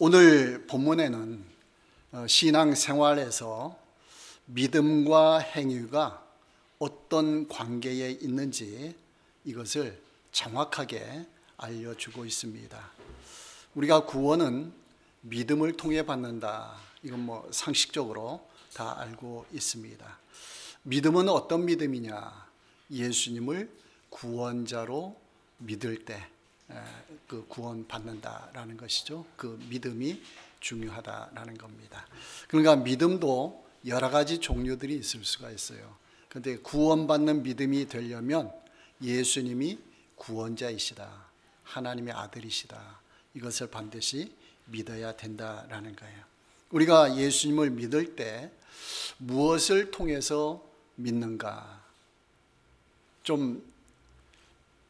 오늘 본문에는 신앙생활에서 믿음과 행위가 어떤 관계에 있는지 이것을 정확하게 알려주고 있습니다. 우리가 구원은 믿음을 통해 받는다. 이건 상식적으로 다 알고 있습니다. 믿음은 어떤 믿음이냐? 예수님을 구원자로 믿을 때 그 구원 받는다라는 것이죠. 그 믿음이 중요하다라는 겁니다. 그러니까 믿음도 여러 가지 종류들이 있을 수가 있어요. 그런데 구원받는 믿음이 되려면 예수님이 구원자이시다, 하나님의 아들이시다, 이것을 반드시 믿어야 된다라는 거예요. 우리가 예수님을 믿을 때 무엇을 통해서 믿는가?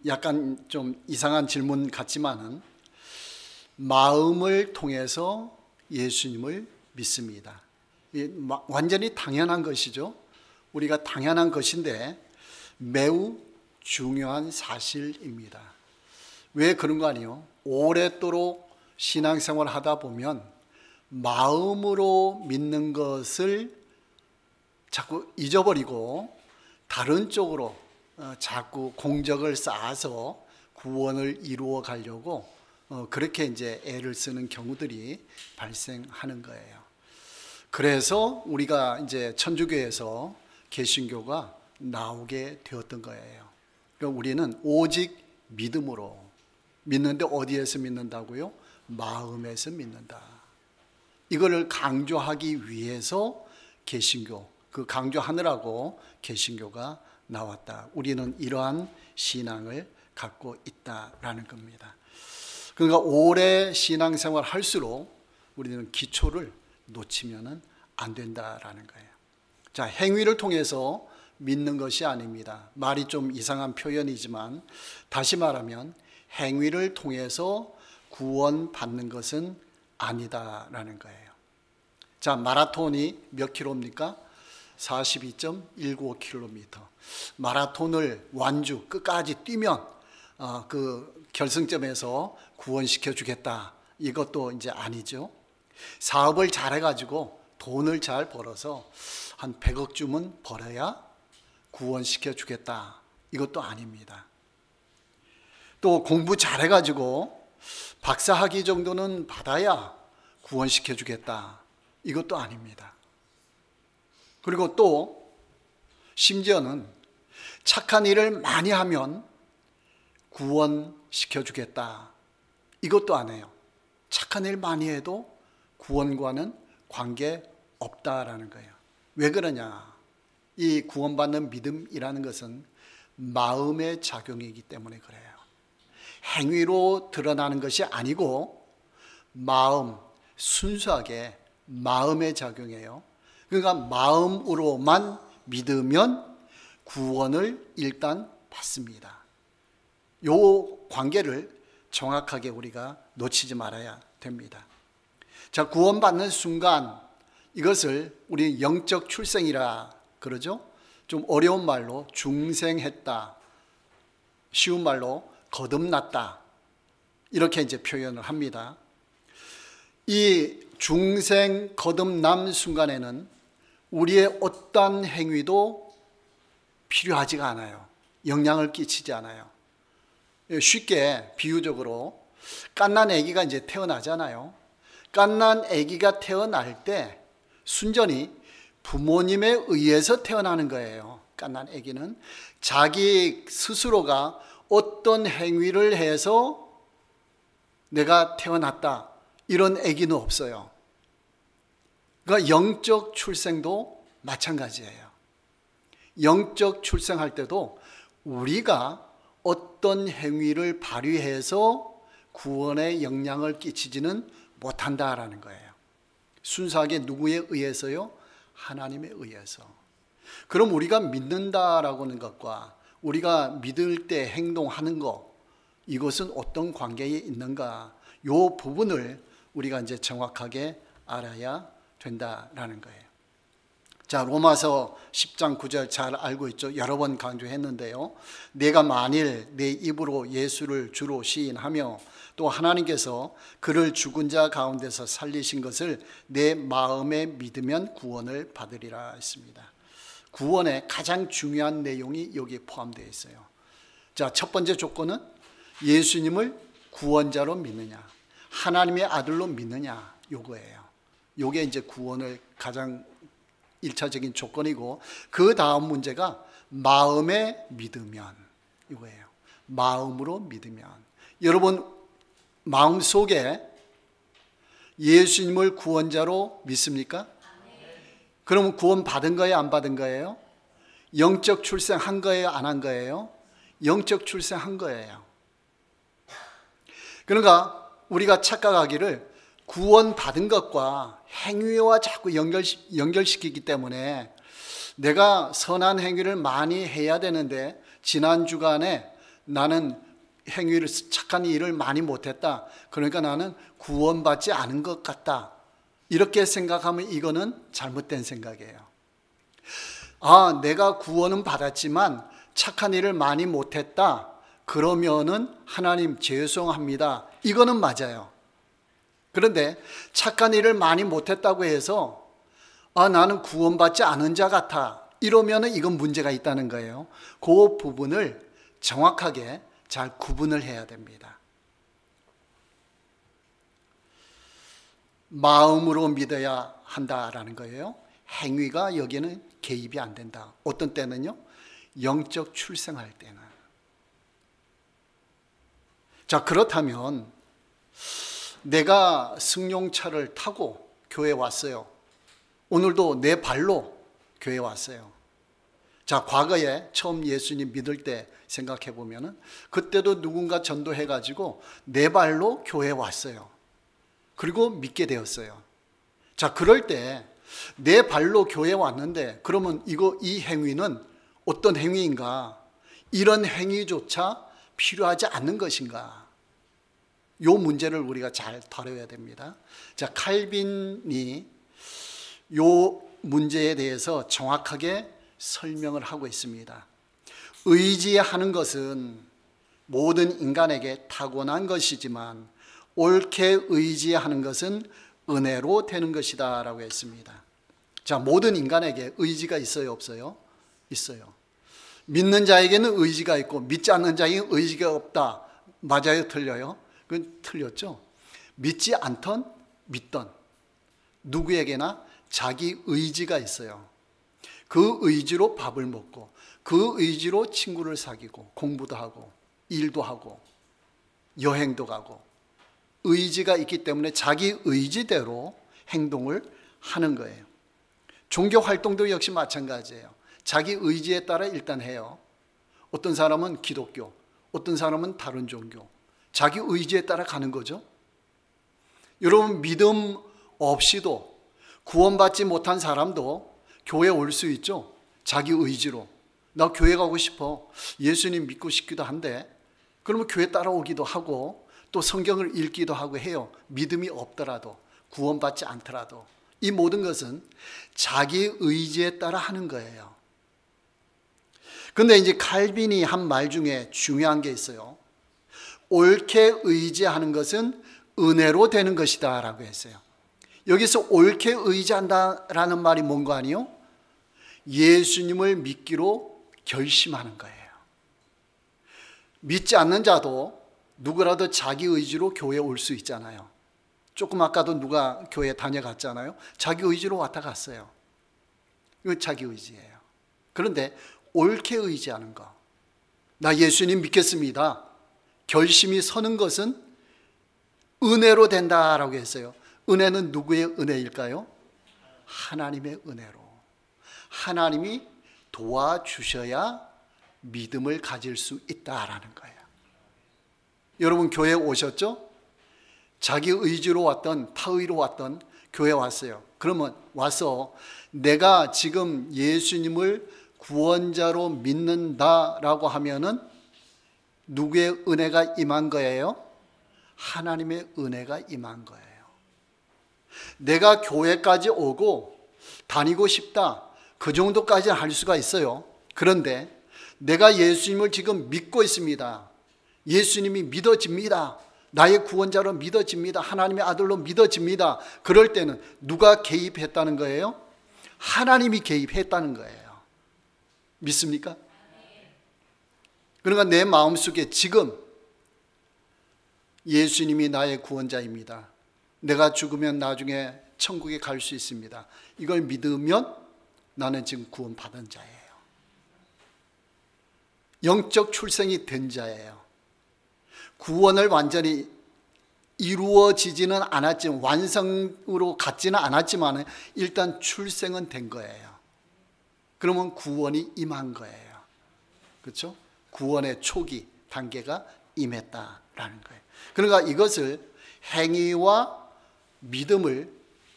약간 좀 이상한 질문 같지만은 마음을 통해서 예수님을 믿습니다. 완전히 당연한 것이죠. 우리가 당연한 것인데 매우 중요한 사실입니다. 왜 그런 거 아니에요? 오랫도록 신앙생활 하다 보면 마음으로 믿는 것을 자꾸 잊어버리고 다른 쪽으로 자꾸 공적을 쌓아서 구원을 이루어 가려고 그렇게 이제 애를 쓰는 경우들이 발생하는 거예요. 그래서 우리가 이제 천주교에서 개신교가 나오게 되었던 거예요. 그러니까 우리는 오직 믿음으로 믿는데 어디에서 믿는다고요? 마음에서 믿는다. 이거를 강조하기 위해서 개신교, 그 강조하느라고 개신교가 나왔다. 우리는 이러한 신앙을 갖고 있다라는 겁니다. 그러니까 오래 신앙생활 할수록 우리는 기초를 놓치면 안 된다라는 거예요. 자, 행위를 통해서 믿는 것이 아닙니다. 말이 좀 이상한 표현이지만 다시 말하면 행위를 통해서 구원받는 것은 아니다라는 거예요. 자, 마라톤이 몇 킬로입니까? 42.195km. 마라톤을 완주 끝까지 뛰면 그 결승점에서 구원시켜 주겠다. 이것도 이제 아니죠. 사업을 잘 해가지고 돈을 잘 벌어서 한 100억 주면 벌어야 구원시켜 주겠다. 이것도 아닙니다. 또 공부 잘 해가지고 박사학위 정도는 받아야 구원시켜 주겠다. 이것도 아닙니다. 그리고 또 심지어는 착한 일을 많이 하면 구원시켜 주겠다. 이것도 안 해요. 착한 일 많이 해도 구원과는 관계 없다라는 거예요. 왜 그러냐? 이 구원받는 믿음이라는 것은 마음의 작용이기 때문에 그래요. 행위로 드러나는 것이 아니고 마음, 순수하게 마음의 작용이에요. 그러니까 마음으로만 믿으면 구원을 일단 받습니다. 이 관계를 정확하게 우리가 놓치지 말아야 됩니다. 자, 구원받는 순간 이것을 우리 영적 출생이라 그러죠. 좀 어려운 말로 중생했다, 쉬운 말로 거듭났다, 이렇게 이제 표현을 합니다. 이 중생 거듭남 순간에는 우리의 어떠한 행위도 필요하지가 않아요. 영향을 끼치지 않아요. 쉽게 비유적으로 갓난 아기가 이제 태어나잖아요. 갓난 아기가 태어날 때 순전히 부모님에 의해서 태어나는 거예요. 갓난 아기는 자기 스스로가 어떤 행위를 해서 내가 태어났다, 이런 아기는 없어요. 그러니까 영적 출생도 마찬가지예요. 영적 출생할 때도 우리가 어떤 행위를 발휘해서 구원에 영향을 끼치지는 못한다라는 거예요. 순수하게 누구에 의해서요? 하나님에 의해서. 그럼 우리가 믿는다라고 하는 것과 우리가 믿을 때 행동하는 것, 이것은 어떤 관계에 있는가? 이 부분을 우리가 이제 정확하게 알아야 된다라는 거예요. 자, 로마서 10장 9절 잘 알고 있죠. 여러 번 강조했는데요. 내가 만일 내 입으로 예수를 주로 시인하며 또 하나님께서 그를 죽은 자 가운데서 살리신 것을 내 마음에 믿으면 구원을 받으리라 했습니다. 구원의 가장 중요한 내용이 여기에 포함되어 있어요. 자, 첫 번째 조건은 예수님을 구원자로 믿느냐, 하나님의 아들로 믿느냐, 요거예요. 요게 이제 구원을 가장 1차적인 조건이고, 그 다음 문제가 마음에 믿으면 이거예요. 마음으로 믿으면. 여러분 마음속에 예수님을 구원자로 믿습니까? 그러면 구원 받은 거예요, 안 받은 거예요? 영적 출생한 거예요, 안 한 거예요? 영적 출생한 거예요. 그러니까 우리가 착각하기를 구원 받은 것과 행위와 자꾸 연결시키기 때문에 내가 선한 행위를 많이 해야 되는데 지난 주간에 나는 행위를, 착한 일을 많이 못했다, 그러니까 나는 구원받지 않은 것 같다, 이렇게 생각하면 이거는 잘못된 생각이에요. 아, 내가 구원은 받았지만 착한 일을 많이 못했다, 그러면은 하나님 죄송합니다, 이거는 맞아요. 그런데 착한 일을 많이 못했다고 해서 아, 나는 구원받지 않은 자 같아, 이러면은 이건 문제가 있다는 거예요. 그 부분을 정확하게 잘 구분을 해야 됩니다. 마음으로 믿어야 한다라는 거예요. 행위가 여기에는 개입이 안 된다. 어떤 때는요, 영적 출생할 때는. 자, 그렇다면 내가 승용차를 타고 교회에 왔어요. 오늘도 내 발로 교회에 왔어요. 자, 과거에 처음 예수님 믿을 때 생각해 보면은 그때도 누군가 전도해 가지고 내 발로 교회에 왔어요. 그리고 믿게 되었어요. 자, 그럴 때 내 발로 교회에 왔는데 그러면 이 행위는 어떤 행위인가? 이런 행위조차 필요하지 않는 것인가? 이 문제를 우리가 잘 다뤄야 됩니다. 자, 칼빈이 이 문제에 대해서 정확하게 설명을 하고 있습니다. 의지하는 것은 모든 인간에게 타고난 것이지만 옳게 의지하는 것은 은혜로 되는 것이다 라고 했습니다. 자, 모든 인간에게 의지가 있어요, 없어요? 있어요. 믿는 자에게는 의지가 있고 믿지 않는 자에게는 의지가 없다. 맞아요, 틀려요? 그건 틀렸죠. 믿지 않던 믿던 누구에게나 자기 의지가 있어요. 그 의지로 밥을 먹고 그 의지로 친구를 사귀고 공부도 하고 일도 하고 여행도 가고 의지가 있기 때문에 자기 의지대로 행동을 하는 거예요. 종교 활동도 역시 마찬가지예요. 자기 의지에 따라 일단 해요. 어떤 사람은 기독교, 어떤 사람은 다른 종교, 자기 의지에 따라 가는 거죠. 여러분, 믿음 없이도 구원받지 못한 사람도 교회에 올 수 있죠. 자기 의지로. 나 교회 가고 싶어. 예수님 믿고 싶기도 한데, 그러면 교회 따라오기도 하고 또 성경을 읽기도 하고 해요. 믿음이 없더라도, 구원받지 않더라도. 이 모든 것은 자기 의지에 따라 하는 거예요. 그런데 이제 칼빈이 한 말 중에 중요한 게 있어요. 옳게 의지하는 것은 은혜로 되는 것이다 라고 했어요. 여기서 옳게 의지한다라는 말이 뭔가 아니요? 예수님을 믿기로 결심하는 거예요. 믿지 않는 자도 누구라도 자기 의지로 교회에 올 수 있잖아요. 조금 아까도 누가 교회 다녀갔잖아요. 자기 의지로 왔다 갔어요. 이건 자기 의지예요. 그런데 옳게 의지하는 거, 나 예수님 믿겠습니다, 결심이 서는 것은 은혜로 된다라고 했어요. 은혜는 누구의 은혜일까요? 하나님의 은혜로. 하나님이 도와주셔야 믿음을 가질 수 있다라는 거예요. 여러분, 교회에 오셨죠? 자기 의지로 왔던, 타의로 왔던 교회에 왔어요. 그러면 와서 내가 지금 예수님을 구원자로 믿는다라고 하면은 누구의 은혜가 임한 거예요? 하나님의 은혜가 임한 거예요. 내가 교회까지 오고 다니고 싶다, 그 정도까지는 할 수가 있어요. 그런데 내가 예수님을 지금 믿고 있습니다. 예수님이 믿어집니다. 나의 구원자로 믿어집니다. 하나님의 아들로 믿어집니다. 그럴 때는 누가 개입했다는 거예요? 하나님이 개입했다는 거예요. 믿습니까? 그러니까 내 마음속에 지금 예수님이 나의 구원자입니다. 내가 죽으면 나중에 천국에 갈 수 있습니다. 이걸 믿으면 나는 지금 구원받은 자예요. 영적 출생이 된 자예요. 구원을 완전히 이루어지지는 않았지만, 완성으로 갔지는 않았지만 일단 출생은 된 거예요. 그러면 구원이 임한 거예요. 그렇죠? 구원의 초기 단계가 임했다라는 거예요. 그러니까 이것을 행위와 믿음을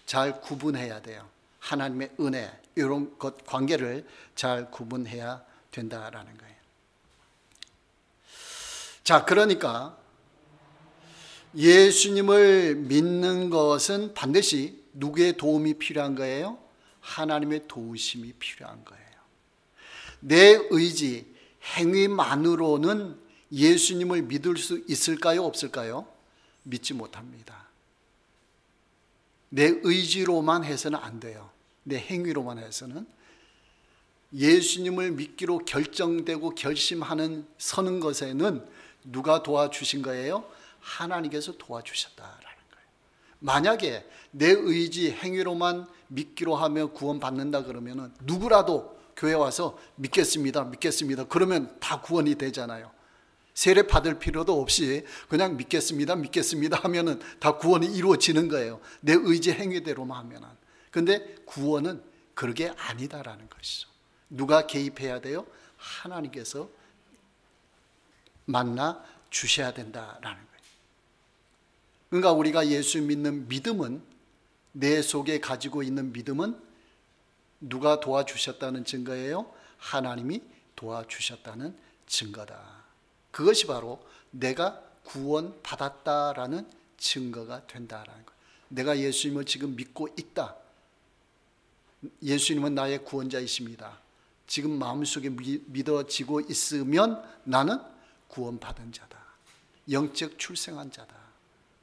잘 구분해야 돼요. 하나님의 은혜, 이런 것 관계를 잘 구분해야 된다라는 거예요. 자, 그러니까 예수님을 믿는 것은 반드시 누구의 도움이 필요한 거예요? 하나님의 도우심이 필요한 거예요. 내 의지, 행위만으로는 예수님을 믿을 수 있을까요? 없을까요? 믿지 못합니다. 내 의지로만 해서는 안 돼요. 내 행위로만 해서는. 예수님을 믿기로 결정되고 결심하는 서는 것에는 누가 도와주신 거예요? 하나님께서 도와주셨다라는 거예요. 만약에 내 의지, 행위로만 믿기로 하며 구원받는다 그러면 누구라도 교회 와서 믿겠습니다, 믿겠습니다. 그러면 다 구원이 되잖아요. 세례 받을 필요도 없이 그냥 믿겠습니다, 믿겠습니다 하면은 다 구원이 이루어지는 거예요. 내 의지, 행위대로만 하면은. 근데 구원은 그게 아니다라는 것이죠. 누가 개입해야 돼요? 하나님께서 만나 주셔야 된다라는 거예요. 그러니까 우리가 예수 믿는 믿음은, 내 속에 가지고 있는 믿음은 누가 도와주셨다는 증거예요? 하나님이 도와주셨다는 증거다. 그것이 바로 내가 구원받았다라는 증거가 된다라는 거예요. 내가 예수님을 지금 믿고 있다. 예수님은 나의 구원자이십니다. 지금 마음속에 믿어지고 있으면 나는 구원받은 자다. 영적 출생한 자다.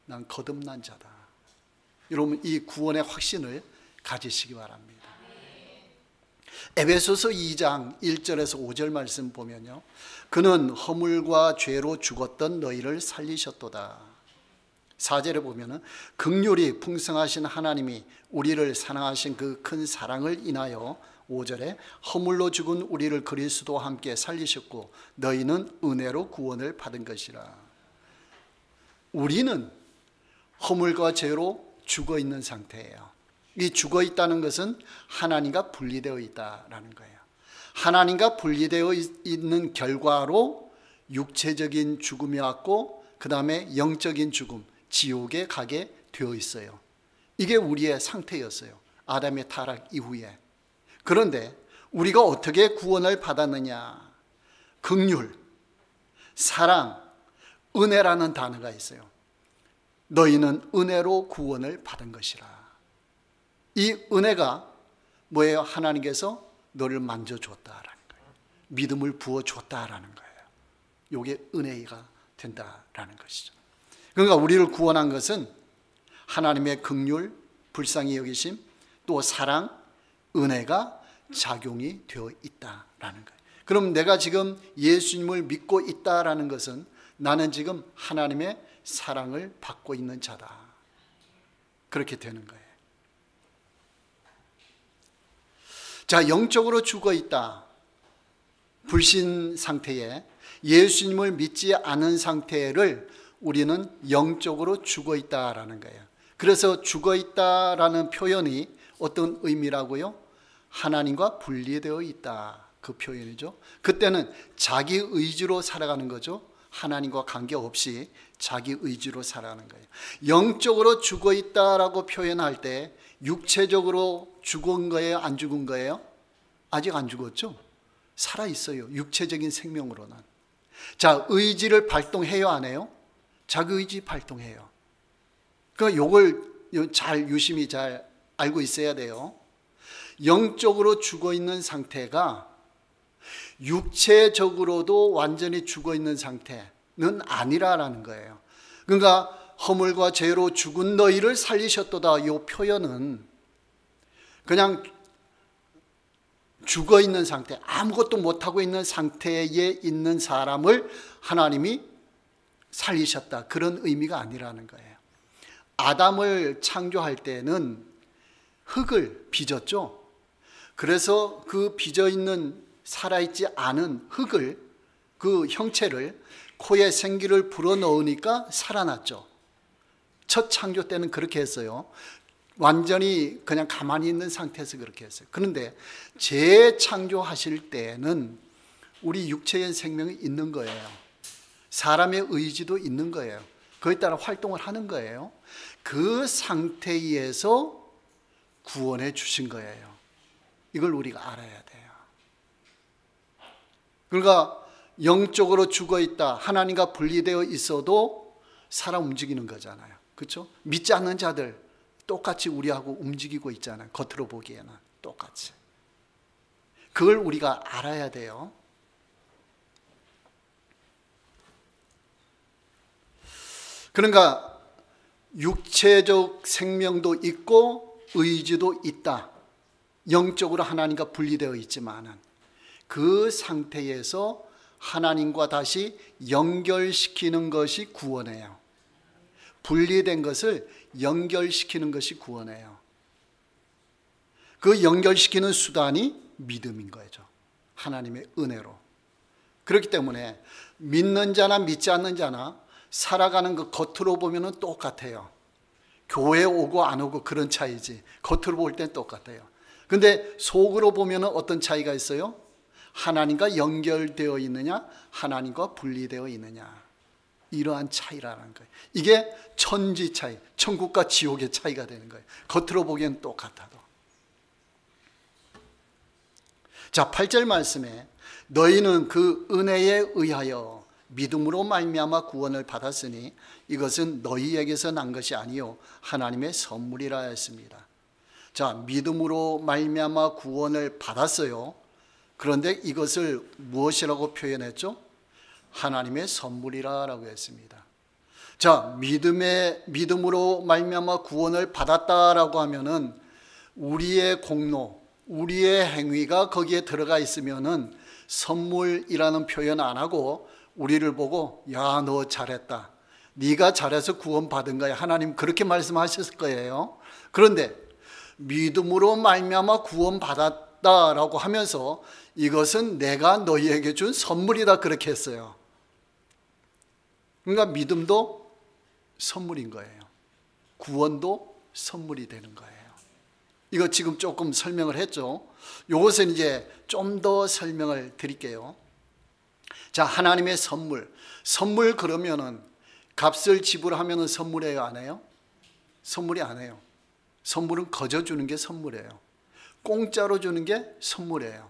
난 거듭난 자다. 여러분, 이 구원의 확신을 가지시기 바랍니다. 에베소서 2장 1절에서 5절 말씀 보면요, 그는 허물과 죄로 죽었던 너희를 살리셨도다. 4절에 보면은 긍휼이 풍성하신 하나님이 우리를 사랑하신 그 큰 사랑을 인하여, 5절에 허물로 죽은 우리를 그리스도와 함께 살리셨고 너희는 은혜로 구원을 받은 것이라. 우리는 허물과 죄로 죽어 있는 상태예요. 이 죽어 있다는 것은 하나님과 분리되어 있다라는 거예요. 하나님과 분리되어 있는 결과로 육체적인 죽음이 왔고, 그 다음에 영적인 죽음, 지옥에 가게 되어 있어요. 이게 우리의 상태였어요. 아담의 타락 이후에. 그런데 우리가 어떻게 구원을 받았느냐? 긍휼, 사랑, 은혜라는 단어가 있어요. 너희는 은혜로 구원을 받은 것이라. 이 은혜가 뭐예요? 하나님께서 너를 만져줬다라는 거예요. 믿음을 부어줬다라는 거예요. 이게 은혜가 된다라는 것이죠. 그러니까 우리를 구원한 것은 하나님의 긍휼, 불쌍히 여기심, 또 사랑, 은혜가 작용이 되어 있다라는 거예요. 그럼 내가 지금 예수님을 믿고 있다라는 것은 나는 지금 하나님의 사랑을 받고 있는 자다. 그렇게 되는 거예요. 자, 영적으로 죽어 있다. 불신 상태에, 예수님을 믿지 않은 상태를 우리는 영적으로 죽어 있다라는 거예요. 그래서 죽어 있다라는 표현이 어떤 의미라고요? 하나님과 분리되어 있다, 그 표현이죠. 그때는 자기 의지로 살아가는 거죠. 하나님과 관계없이 자기 의지로 살아가는 거예요. 영적으로 죽어 있다라고 표현할 때 육체적으로 죽은 거예요? 안 죽은 거예요? 아직 안 죽었죠? 살아있어요. 육체적인 생명으로는. 자, 의지를 발동해요, 안 해요? 자기 의지 발동해요. 그러니까 이걸 잘 유심히 잘 알고 있어야 돼요. 영적으로 죽어 있는 상태가 육체적으로도 완전히 죽어 있는 상태는 아니라는 거예요. 그러니까 허물과 죄로 죽은 너희를 살리셨도다, 이 표현은 그냥 죽어 있는 상태, 아무것도 못하고 있는 상태에 있는 사람을 하나님이 살리셨다, 그런 의미가 아니라는 거예요. 아담을 창조할 때는 흙을 빚었죠. 그래서 그 빚어있는 살아있지 않은 흙을, 그 형체를 코에 생기를 불어넣으니까 살아났죠. 첫 창조 때는 그렇게 했어요. 완전히 그냥 가만히 있는 상태에서 그렇게 했어요. 그런데 재창조하실 때는 우리 육체의 생명이 있는 거예요. 사람의 의지도 있는 거예요. 그에 따라 활동을 하는 거예요. 그 상태에서 구원해 주신 거예요. 이걸 우리가 알아야 돼요. 그러니까 영적으로 죽어 있다, 하나님과 분리되어 있어도 살아 움직이는 거잖아요. 그렇죠? 믿지 않는 자들 똑같이 우리하고 움직이고 있잖아요. 겉으로 보기에는 똑같이. 그걸 우리가 알아야 돼요. 그러니까 육체적 생명도 있고 의지도 있다. 영적으로 하나님과 분리되어 있지만은 그 상태에서 하나님과 다시 연결시키는 것이 구원이에요. 분리된 것을 연결시키는 것이 구원이에요. 그 연결시키는 수단이 믿음인 거죠. 하나님의 은혜로. 그렇기 때문에 믿는 자나 믿지 않는 자나 살아가는 것 겉으로 보면 똑같아요. 교회 오고 안 오고 그런 차이지, 겉으로 볼 땐 똑같아요. 근데 속으로 보면 어떤 차이가 있어요? 하나님과 연결되어 있느냐, 하나님과 분리되어 있느냐, 이러한 차이라는 거예요. 이게 천지 차이, 천국과 지옥의 차이가 되는 거예요. 겉으로 보기엔 똑같아도. 자, 8절 말씀에 너희는 그 은혜에 의하여 믿음으로 말미암아 구원을 받았으니 이것은 너희에게서 난 것이 아니요 하나님의 선물이라 했습니다. 자, 믿음으로 말미암아 구원을 받았어요. 그런데 이것을 무엇이라고 표현했죠? 하나님의 선물이라고 했습니다. 자, 믿음으로 말미암아 구원을 받았다라고 하면은 우리의 공로, 우리의 행위가 거기에 들어가 있으면은 선물이라는 표현 안 하고 우리를 보고 야, 너 잘했다, 네가 잘해서 구원받은 거야, 하나님 그렇게 말씀하셨을 거예요. 그런데 믿음으로 말미암아 구원받았다라고 하면서 이것은 내가 너희에게 준 선물이다, 그렇게 했어요. 그러니까 믿음도 선물인 거예요. 구원도 선물이 되는 거예요. 이거 지금 조금 설명을 했죠. 이것은 이제 좀 더 설명을 드릴게요. 자, 하나님의 선물. 선물 그러면은 값을 지불하면은 선물이에요, 안 해요? 선물이 아니에요. 선물은 거저 주는 게 선물이에요. 공짜로 주는 게 선물이에요.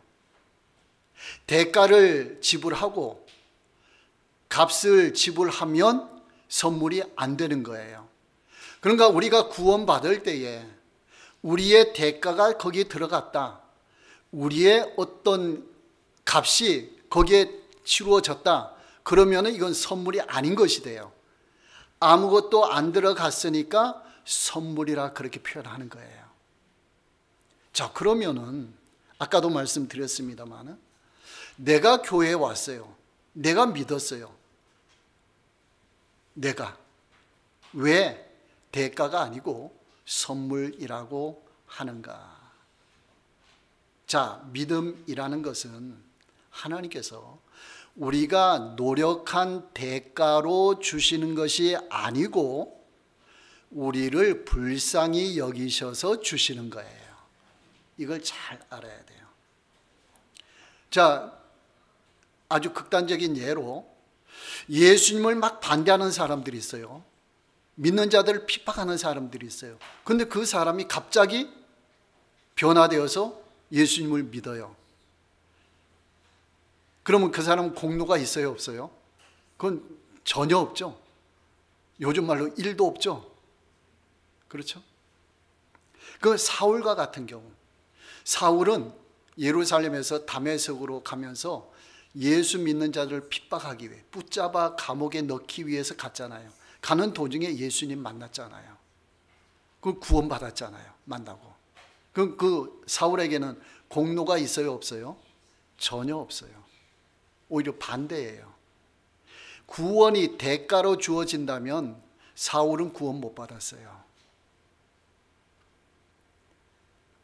대가를 지불하고 값을 지불하면 선물이 안 되는 거예요. 그러니까 우리가 구원받을 때에 우리의 대가가 거기에 들어갔다, 우리의 어떤 값이 거기에 치루어졌다, 그러면 이건 선물이 아닌 것이 돼요. 아무것도 안 들어갔으니까 선물이라 그렇게 표현하는 거예요. 자, 그러면은 아까도 말씀드렸습니다만 내가 교회에 왔어요. 내가 믿었어요. 내가 왜 대가가 아니고 선물이라고 하는가? 자, 믿음이라는 것은 하나님께서 우리가 노력한 대가로 주시는 것이 아니고 우리를 불쌍히 여기셔서 주시는 거예요. 이걸 잘 알아야 돼요. 자, 아주 극단적인 예로 예수님을 막 반대하는 사람들이 있어요. 믿는 자들을 핍박하는 사람들이 있어요. 그런데 그 사람이 갑자기 변화되어서 예수님을 믿어요. 그러면 그 사람은 공로가 있어요, 없어요? 그건 전혀 없죠. 요즘 말로 1도 없죠. 그렇죠? 그 사울과 같은 경우, 사울은 예루살렘에서 다메섹으로 가면서 예수 믿는 자들을 핍박하기 위해 붙잡아 감옥에 넣기 위해서 갔잖아요. 가는 도중에 예수님 만났잖아요. 그 구원받았잖아요. 만나고. 그 사울에게는 공로가 있어요, 없어요? 전혀 없어요. 오히려 반대예요. 구원이 대가로 주어진다면 사울은 구원 못 받았어요.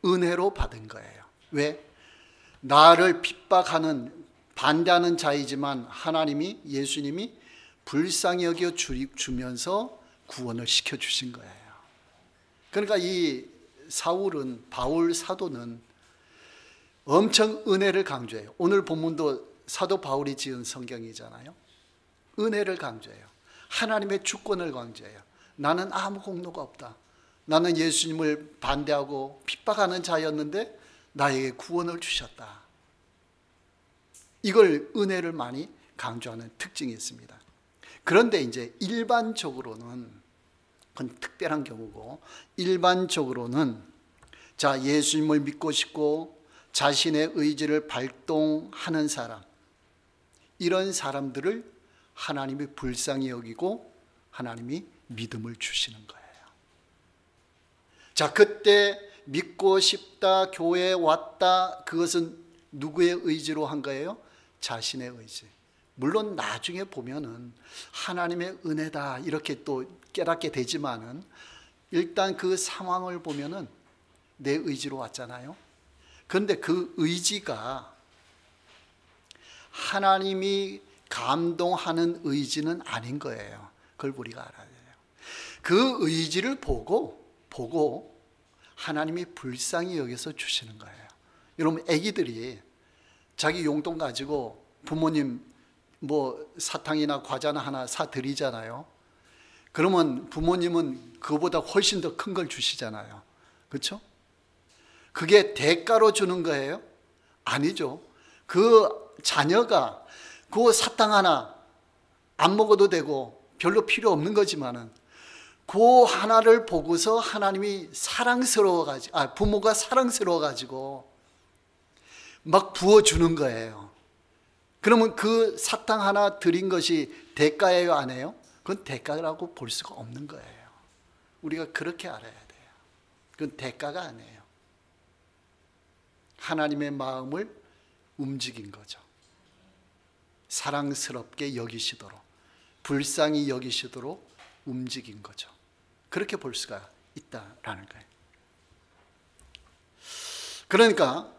은혜로 받은 거예요. 왜? 나를 핍박하는 반대하는 자이지만 하나님이, 예수님이 불쌍히 여겨 주면서 구원을 시켜주신 거예요. 그러니까 이 사울은, 바울 사도는 엄청 은혜를 강조해요. 오늘 본문도 사도 바울이 지은 성경이잖아요. 은혜를 강조해요. 하나님의 주권을 강조해요. 나는 아무 공로가 없다. 나는 예수님을 반대하고 핍박하는 자였는데 나에게 구원을 주셨다. 이걸 은혜를 많이 강조하는 특징이 있습니다. 그런데 이제 일반적으로는, 그건 특별한 경우고, 일반적으로는 자, 예수님을 믿고 싶고 자신의 의지를 발동하는 사람, 이런 사람들을 하나님이 불쌍히 여기고 하나님이 믿음을 주시는 거예요. 자, 그때 믿고 싶다, 교회에 왔다, 그것은 누구의 의지로 한 거예요? 자신의 의지. 물론 나중에 보면은 하나님의 은혜다 이렇게 또 깨닫게 되지만은 일단 그 상황을 보면은 내 의지로 왔잖아요. 그런데 그 의지가 하나님이 감동하는 의지는 아닌 거예요. 그걸 우리가 알아야 돼요. 그 의지를 보고 하나님이 불쌍히 여기서 주시는 거예요. 여러분, 아기들이 자기 용돈 가지고 부모님 뭐 사탕이나 과자나 하나 사드리잖아요. 그러면 부모님은 그보다 훨씬 더 큰 걸 주시잖아요. 그렇죠? 그게 대가로 주는 거예요? 아니죠. 그 자녀가 그 사탕 하나 안 먹어도 되고 별로 필요 없는 거지만은 그 하나를 보고서 하나님이 사랑스러워가지고, 부모가 사랑스러워가지고 막 부어주는 거예요. 그러면 그 사탕 하나 드린 것이 대가예요, 아니에요? 그건 대가라고 볼 수가 없는 거예요. 우리가 그렇게 알아야 돼요. 그건 대가가 아니에요. 하나님의 마음을 움직인 거죠. 사랑스럽게 여기시도록, 불쌍히 여기시도록 움직인 거죠. 그렇게 볼 수가 있다라는 거예요. 그러니까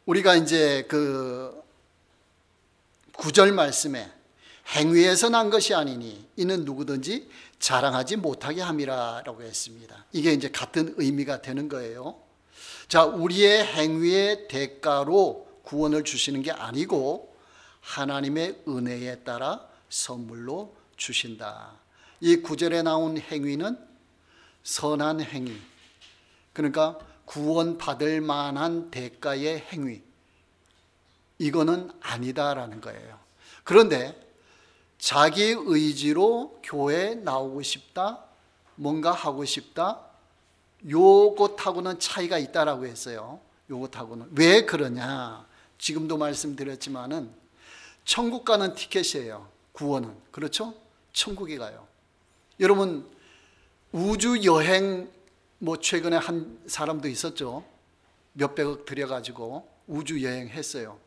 우리가 이제 그 9절 말씀에 행위에서 난 것이 아니니 이는 누구든지 자랑하지 못하게 함이라라고 했습니다. 이게 이제 같은 의미가 되는 거예요. 자, 우리의 행위의 대가로 구원을 주시는 게 아니고 하나님의 은혜에 따라 선물로 주신다. 이 9절에 나온 행위는 선한 행위, 그러니까 구원받을 만한 대가의 행위, 이거는 아니다라는 거예요. 그런데 자기 의지로 교회에 나오고 싶다, 뭔가 하고 싶다, 요것하고는 차이가 있다라고 했어요. 요것하고는. 왜 그러냐? 지금도 말씀드렸지만은 천국 가는 티켓이에요. 구원은. 그렇죠? 천국에 가요. 여러분, 우주 여행 뭐 최근에 한 사람도 있었죠. 몇백억 들여가지고 우주 여행 했어요.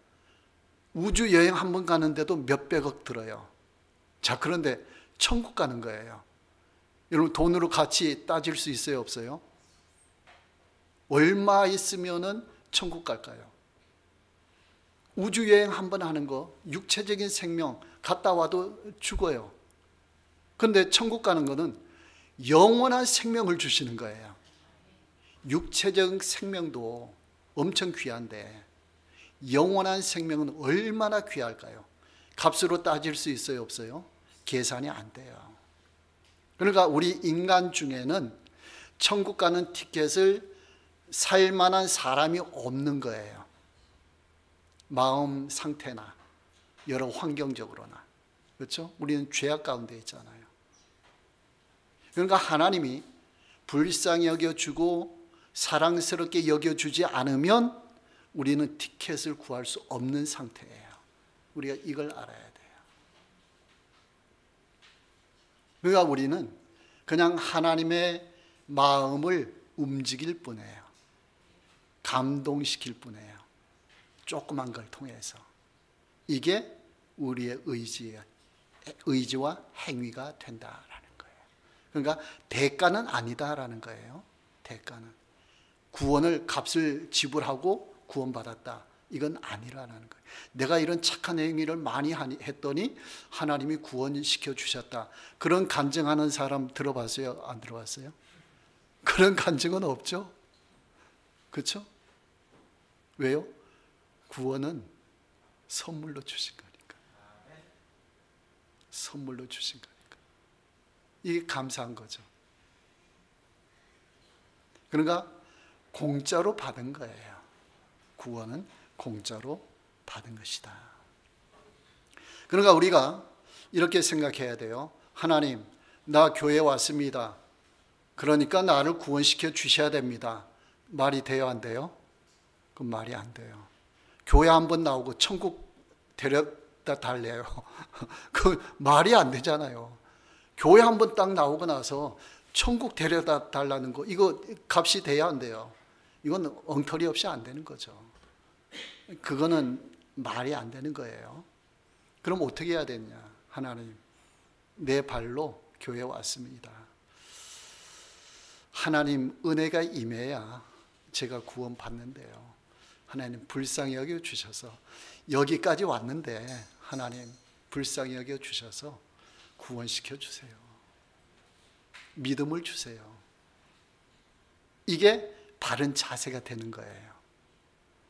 우주 여행 한 번 가는데도 몇백억 들어요. 자, 그런데 천국 가는 거예요. 여러분, 돈으로 같이 따질 수 있어요, 없어요? 얼마 있으면은 천국 갈까요? 우주 여행 한 번 하는 거, 육체적인 생명 갔다 와도 죽어요. 그런데 천국 가는 거는 영원한 생명을 주시는 거예요. 육체적 생명도 엄청 귀한데 영원한 생명은 얼마나 귀할까요? 값으로 따질 수 있어요, 없어요? 계산이 안 돼요. 그러니까 우리 인간 중에는 천국 가는 티켓을 살 만한 사람이 없는 거예요. 마음 상태나 여러 환경적으로나. 그렇죠? 우리는 죄악 가운데 있잖아요. 그러니까 하나님이 불쌍히 여겨주고 사랑스럽게 여겨주지 않으면 우리는 티켓을 구할 수 없는 상태예요. 우리가 이걸 알아야 돼요. 그러니까 우리는 그냥 하나님의 마음을 움직일 뿐이에요. 감동시킬 뿐이에요. 조그만 걸 통해서. 이게 우리의 의지와 행위가 된다라는 거예요. 그러니까 대가는 아니다라는 거예요. 대가는. 구원을 값을 지불하고 구원받았다. 이건 아니라는 거예요. 내가 이런 착한 행위를 많이 했더니 하나님이 구원시켜 주셨다. 그런 간증하는 사람 들어봤어요? 안 들어봤어요? 그런 간증은 없죠. 그렇죠? 왜요? 구원은 선물로 주신 거니까. 선물로 주신 거니까. 이게 감사한 거죠. 그러니까 공짜로 받은 거예요. 구원은 공짜로 받은 것이다. 그러니까 우리가 이렇게 생각해야 돼요. 하나님, 나 교회에 왔습니다. 그러니까 나를 구원시켜 주셔야 됩니다. 말이 돼요, 안 돼요? 그건 말이 안 돼요. 교회 한번 나오고 천국 데려다 달래요. 그 말이 안 되잖아요. 교회 한번 딱 나오고 나서 천국 데려다 달라는 거, 이거 값이 돼야 안 돼요. 이건 엉터리 없이 안 되는 거죠. 그거는 말이 안 되는 거예요. 그럼 어떻게 해야 되냐? 하나님, 내 발로 교회에 왔습니다. 하나님 은혜가 임해야 제가 구원받는데요. 하나님 불쌍히 여겨 주셔서 여기까지 왔는데 하나님 불쌍히 여겨 주셔서 구원시켜 주세요. 믿음을 주세요. 이게 바른 자세가 되는 거예요.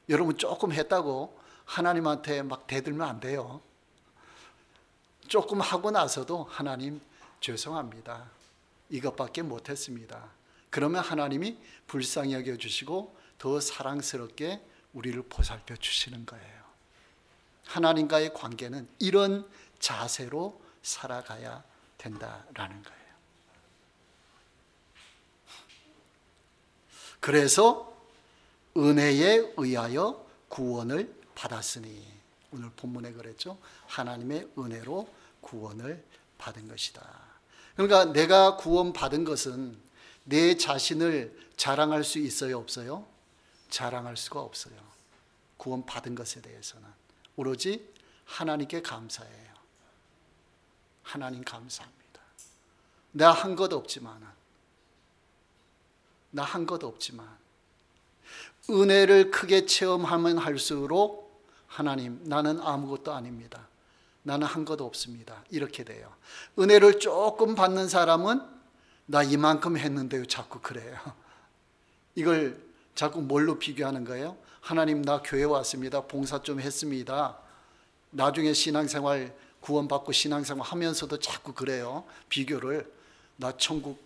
여러분 조금 했다고 하나님한테 막 대들면 안 돼요. 조금 하고 나서도 하나님 죄송합니다. 이것밖에 못했습니다. 그러면 하나님이 불쌍히 여겨주시고 더 사랑스럽게 우리를 보살펴 주시는 거예요. 하나님과의 관계는 이런 자세로 살아가야 된다라는 거예요. 그래서 은혜에 의하여 구원을 받았으니, 오늘 본문에 그랬죠. 하나님의 은혜로 구원을 받은 것이다. 그러니까 내가 구원받은 것은 내 자신을 자랑할 수 있어요, 없어요? 자랑할 수가 없어요. 구원받은 것에 대해서는 오로지 하나님께 감사해요. 하나님 감사합니다. 나 한 것 없지만 은혜를 크게 체험하면 할수록 하나님, 나는 아무것도 아닙니다. 나는 한 것도 없습니다. 이렇게 돼요. 은혜를 조금 받는 사람은 나 이만큼 했는데요, 자꾸 그래요. 이걸 자꾸 뭘로 비교하는 거예요? 하나님, 나 교회 왔습니다. 봉사 좀 했습니다. 나중에 신앙생활 구원받고 신앙생활 하면서도 자꾸 그래요. 비교를. 나 천국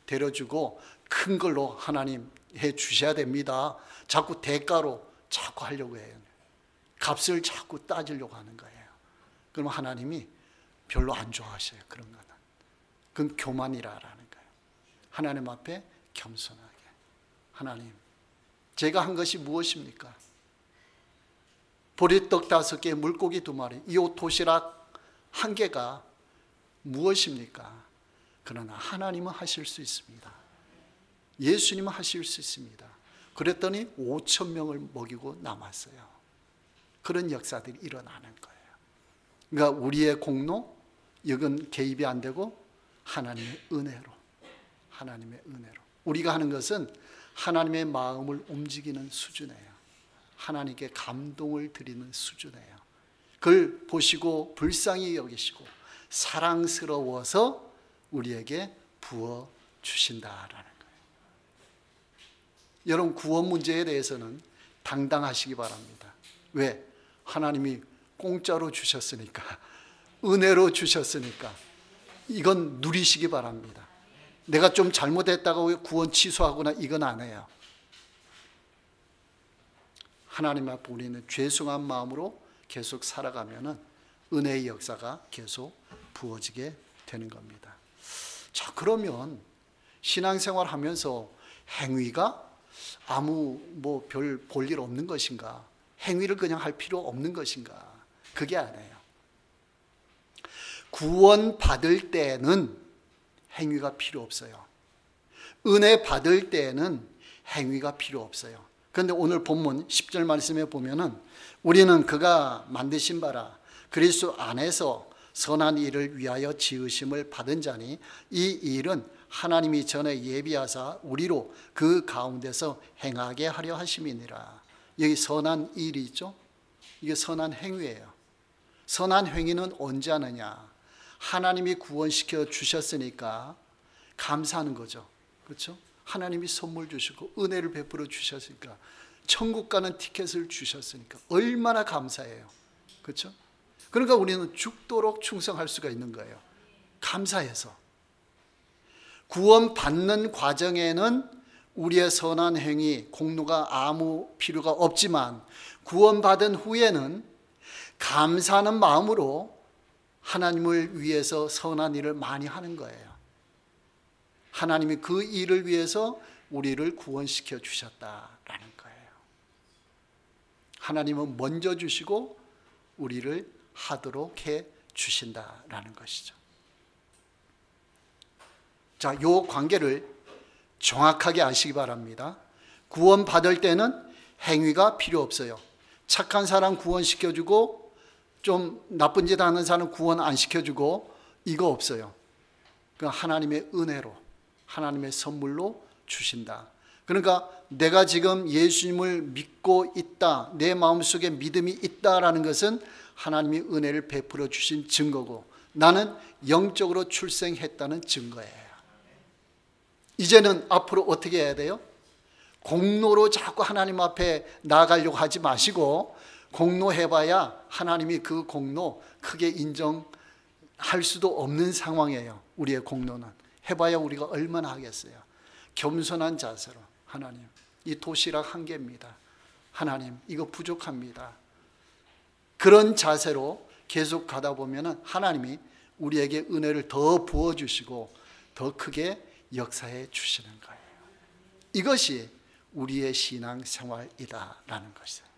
데려주고 큰 걸로 하나님 해 주셔야 됩니다. 자꾸 대가로 자꾸 하려고 해요. 값을 자꾸 따지려고 하는 거예요. 그럼 하나님이 별로 안 좋아하셔요. 그런 거는. 그건 교만이라는 거예요. 하나님 앞에 겸손하게. 하나님, 제가 한 것이 무엇입니까? 보리떡 5개, 물고기 2마리, 이 도시락 1개가 무엇입니까? 그러나 하나님은 하실 수 있습니다. 예수님은 하실 수 있습니다. 그랬더니 5,000명을 먹이고 남았어요. 그런 역사들이 일어나는 거예요. 그러니까 우리의 공로, 이건 개입이 안 되고 하나님의 은혜로, 하나님의 은혜로. 우리가 하는 것은 하나님의 마음을 움직이는 수준이에요. 하나님께 감동을 드리는 수준이에요. 그걸 보시고 불쌍히 여기시고 사랑스러워서 우리에게 부어 주신다라는 거예요. 여러분, 구원 문제에 대해서는 당당하시기 바랍니다. 왜? 하나님이 공짜로 주셨으니까, 은혜로 주셨으니까 이건 누리시기 바랍니다. 내가 좀 잘못했다고 구원 취소하거나 이건 안 해요. 하나님 앞에 우리는 죄송한 마음으로 계속 살아가면 은혜의 역사가 계속 부어지게 되는 겁니다. 자, 그러면 신앙생활 하면서 행위가 아무 뭐 별 볼 일 없는 것인가? 행위를 그냥 할 필요 없는 것인가? 그게 아니에요. 구원 받을 때는 행위가 필요 없어요. 은혜 받을 때는 행위가 필요 없어요. 그런데 오늘 본문 10절 말씀에 보면은 우리는 그가 만드신 바라 그리스도 안에서 선한 일을 위하여 지으심을 받은 자니 이 일은 하나님이 전에 예비하사 우리로 그 가운데서 행하게 하려 하심이니라. 여기 선한 일이 있죠. 이게 선한 행위예요. 선한 행위는 언제 하느냐? 하나님이 구원시켜 주셨으니까 감사하는 거죠. 그렇죠? 하나님이 선물 주시고 은혜를 베풀어 주셨으니까, 천국 가는 티켓을 주셨으니까 얼마나 감사해요. 그렇죠? 그러니까 우리는 죽도록 충성할 수가 있는 거예요. 감사해서. 구원받는 과정에는 우리의 선한 행위, 공로가 아무 필요가 없지만 구원받은 후에는 감사하는 마음으로 하나님을 위해서 선한 일을 많이 하는 거예요. 하나님이 그 일을 위해서 우리를 구원시켜 주셨다라는 거예요. 하나님은 먼저 주시고 우리를 하도록 해 주신다라는 것이죠. 자, 요 관계를 정확하게 아시기 바랍니다. 구원받을 때는 행위가 필요 없어요. 착한 사람 구원시켜주고 좀 나쁜 짓 하는 사람 구원 안 시켜주고 이거 없어요. 그러니까 하나님의 은혜로, 하나님의 선물로 주신다. 그러니까 내가 지금 예수님을 믿고 있다, 내 마음속에 믿음이 있다라는 것은 하나님이 은혜를 베풀어 주신 증거고 나는 영적으로 출생했다는 증거예요. 이제는 앞으로 어떻게 해야 돼요? 공로로 자꾸 하나님 앞에 나아가려고 하지 마시고, 공로해봐야 하나님이 그 공로 크게 인정할 수도 없는 상황이에요. 우리의 공로는 해봐야 우리가 얼마나 하겠어요. 겸손한 자세로, 하나님 이 도시락 한 개입니다. 하나님 이거 부족합니다. 그런 자세로 계속 가다 보면 하나님이 우리에게 은혜를 더 부어주시고 더 크게 역사해 주시는 거예요. 이것이 우리의 신앙생활이다라는 것이에요.